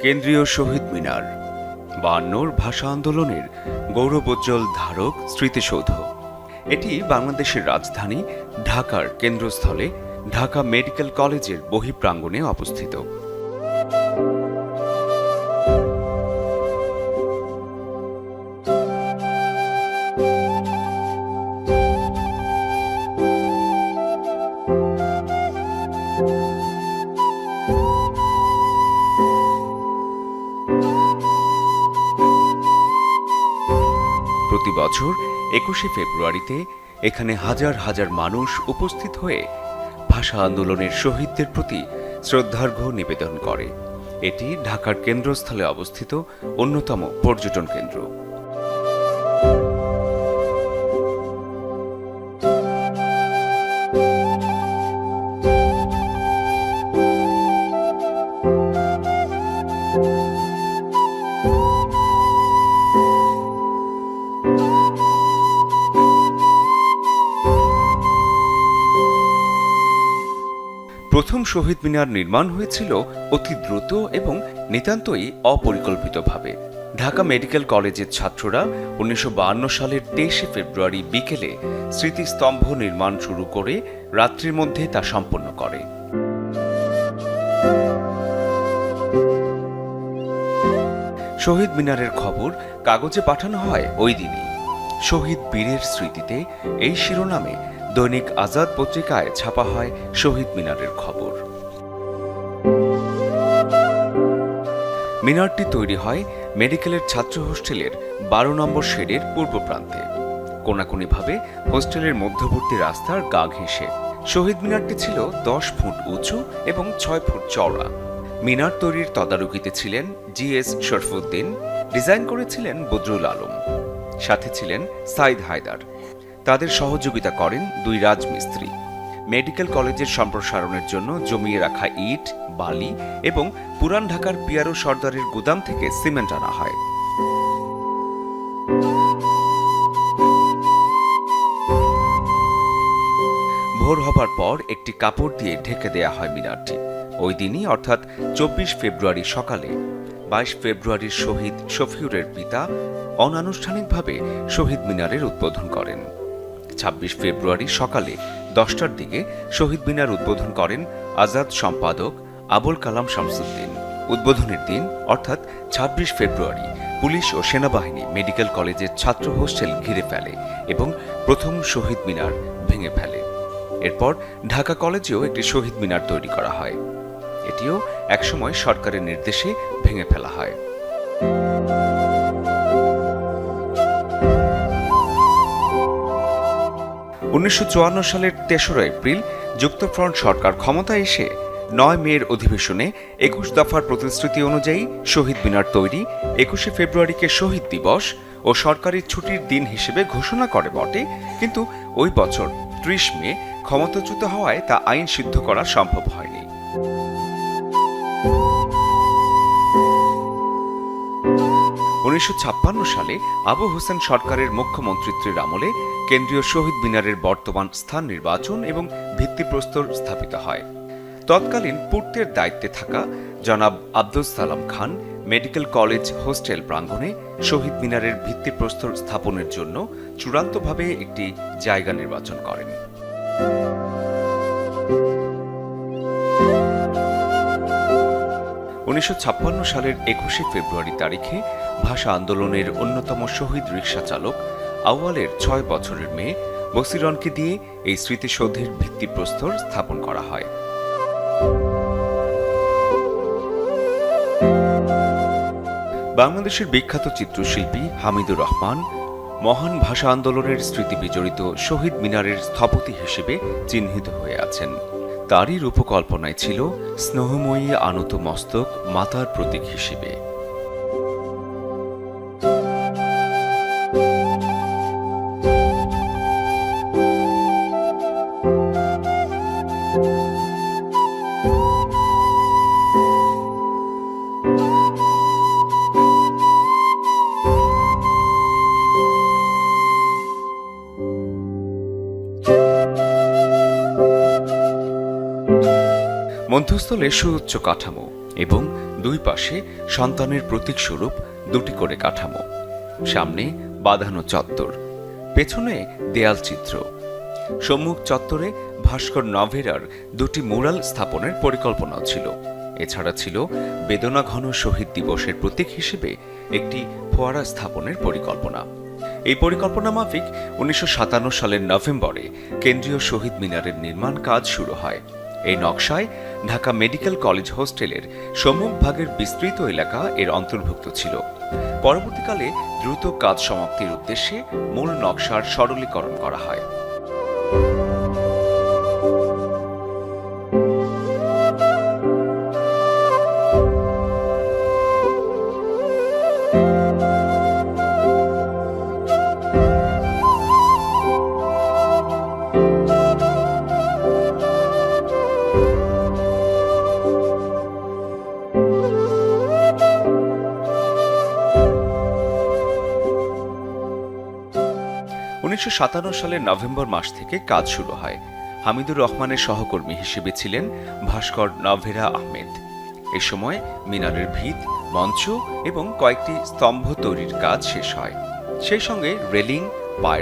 কেন্দ্রীয় শহীদ মিনার ৫২র ভাষা আন্দোলনের গৌরবোজ্জ্বল ধারক স্মৃতিসৌধ। এটি বাংলাদেশের রাজধানী ঢাকার কেন্দ্রস্থলে ঢাকা মেডিকেল কলেজের বহিঃপ্রাঙ্গণে অবস্থিত। প্রতি বছর ২১শে ফেব্রুয়ারিতে এখানে হাজার হাজার মানুষ উপস্থিত হয়ে ভাষা আন্দোলনের শহীদদের প্রতি শ্রদ্ধার্ঘ্য নিবেদন করে। এটি ঢাকার কেন্দ্রস্থলে অবস্থিত অন্যতম পর্যটন কেন্দ্র। প্রথম শহীদ মিনার নির্মাণ হয়েছিল অতি দ্রুত এবং নিতান্তই অপরিকল্পিতভাবে। ঢাকা মেডিকেল কলেজের ছাত্ররা ১৯৫২ সালের ২৩শে ফেব্রুয়ারি বিকেলে স্মৃতিস্তম্ভ নির্মাণ শুরু করে রাত্রির মধ্যে তা সম্পন্ন করে। শহীদ মিনারের খবর কাগজে পাঠানো হয় ওই দিনই। শহীদ বীরের স্মৃতিতে এই শিরোনামে দৈনিক আজাদ পত্রিকায় ছাপা হয় শহীদ মিনারের খবর। মিনারটি তৈরি হয় মেডিকেলের ছাত্র হোস্টেলের ১২ নম্বর শেডের পূর্ব প্রান্তে, কোনাকুনিভাবে হোস্টেলের মধ্যবর্তী রাস্তার গা ঘেঁষে। শহীদ মিনারটি ছিল ১০ ফুট উঁচু এবং ৬ ফুট চওড়া। মিনার তৈরির তদারকিতে ছিলেন জিএস শরফুদ্দিন, ডিজাইন করেছিলেন বদরুল আলম, সাথে ছিলেন সাইদ হায়দার। তাদের সহযোগিতা করেন ২ রাজমিস্ত্রি। মেডিকেল কলেজের সম্প্রসারণের জন্য জমিয়ে রাখা ইট, বালি এবং পুরান ঢাকার পিয়ারো সর্দারের গুদাম থেকে সিমেন্ট আনা হয়। ভোর হবার পর একটি কাপড় দিয়ে ঢেকে দেয়া হয় মিনারটি। ওই দিনই অর্থাৎ ২৪ ফেব্রুয়ারি সকালে ২২ ফেব্রুয়ারির শহীদ শফিউরের পিতা অনানুষ্ঠানিকভাবে শহীদ মিনারের উদ্বোধন করেন। ২৬ ফেব্রুয়ারি সকালে ১০টার দিকে শহীদ মিনার উদ্বোধন করেন আজাদ সম্পাদক আবুল কালাম শামসুদ্দিন। উদ্বোধনের দিন অর্থাৎ ২৬ ফেব্রুয়ারি পুলিশ ও সেনাবাহিনী মেডিকেল কলেজের ছাত্র হোস্টেল ঘিরে ফেলে এবং প্রথম শহীদ মিনার ভেঙে ফেলে। এরপর ঢাকা কলেজেও একটি শহীদ মিনার তৈরি করা হয়। এটিও একসময় সরকারের নির্দেশে ভেঙে ফেলা হয়। ১৯৫৪ সালের ৩রা এপ্রিল যুক্তফ্রন্ট সরকার ক্ষমতায় এসে ৯ মের অধিবেশনে ২১ দফার প্রতিশ্রুতি অনুযায়ী শহীদ মিনার তৈরি ২১শে ফেব্রুয়ারিকে শহীদ দিবস ও সরকারি ছুটির দিন হিসেবে ঘোষণা করে বটে, কিন্তু ওই বছর ৩০ মে ক্ষমতাচ্যুত হওয়ায় তা আইন সিদ্ধ করা সম্ভব হয়নি। ১৯৫৬ সালে আবু হোসেন সরকারের মুখ্যমন্ত্রিত্বের আমলে কেন্দ্রীয় শহীদ মিনারের বর্তমান স্থান নির্বাচন এবং ভিত্তিপ্রস্তর স্থাপিত হয়। তৎকালীন পূর্তের দায়িত্বে থাকা জনাব আব্দুস সালাম খান মেডিকেল কলেজ হোস্টেল প্রাঙ্গণে শহীদ মিনারের ভিত্তিপ্রস্তর স্থাপনের জন্য চূড়ান্তভাবে একটি জায়গা নির্বাচন করেন। ১৯৫৬ সালের ২১শে ফেব্রুয়ারি তারিখে ভাষা আন্দোলনের অন্যতম শহীদ রিকশা চালক আউয়ালের ৬ বছরের মেয়ে বসিরনকে দিয়ে এই স্মৃতিসৌধের ভিত্তিপ্রস্তর স্থাপন করা হয়। বাংলাদেশের বিখ্যাত চিত্রশিল্পী হামিদুর রহমান মহান ভাষা আন্দোলনের স্মৃতি বিজড়িত শহীদ মিনারের স্থপতি হিসেবে চিহ্নিত হয়ে আছেন। তারই রূপকল্পনায় ছিল স্নেহময়ী আনত মস্তক মাতার প্রতীক হিসেবে। মধ্যস্থলে সুউচ্চ কাঠামো এবং দুই পাশে সন্তানের প্রতীক স্বরূপ দুটি করে কাঠামো, সামনে বাঁধানো চত্বর, পেছনে দেয়াল চিত্র। সম্মুখ চত্বরে ভাস্কর নভেরার দুটি মুরাল স্থাপনের পরিকল্পনাও ছিল। এছাড়া ছিল বেদনাঘন শহীদ দিবসের প্রতীক হিসেবে একটি ফোয়ারা স্থাপনের পরিকল্পনা। এই পরিকল্পনা মাফিক 1957 সালের নভেম্বরে কেন্দ্রীয় শহীদ মিনারের নির্মাণ কাজ শুরু হয়। এই নকশায় ঢাকা মেডিকেল কলেজ হোস্টেলের সম্মুখভাগের বিস্তৃত এলাকা এর অন্তর্ভুক্ত ছিল। পরবর্তীকালে দ্রুত কাজ সমাপ্তির উদ্দেশ্যে মূল নকশার সরলীকরণ করা হয়। উনিশশো সালের নভেম্বর মাস থেকে কাজ শুরু হয়। হামিদুর রহমানের সহকর্মী হিসেবে ছিলেন ভাস্কর নভেরা আহমেদ। এ সময় মিনারের ভিত, মঞ্চ এবং কয়েকটি স্তম্ভ তৈরির কাজ শেষ হয়। সেই সঙ্গে রেলিং, পায়ের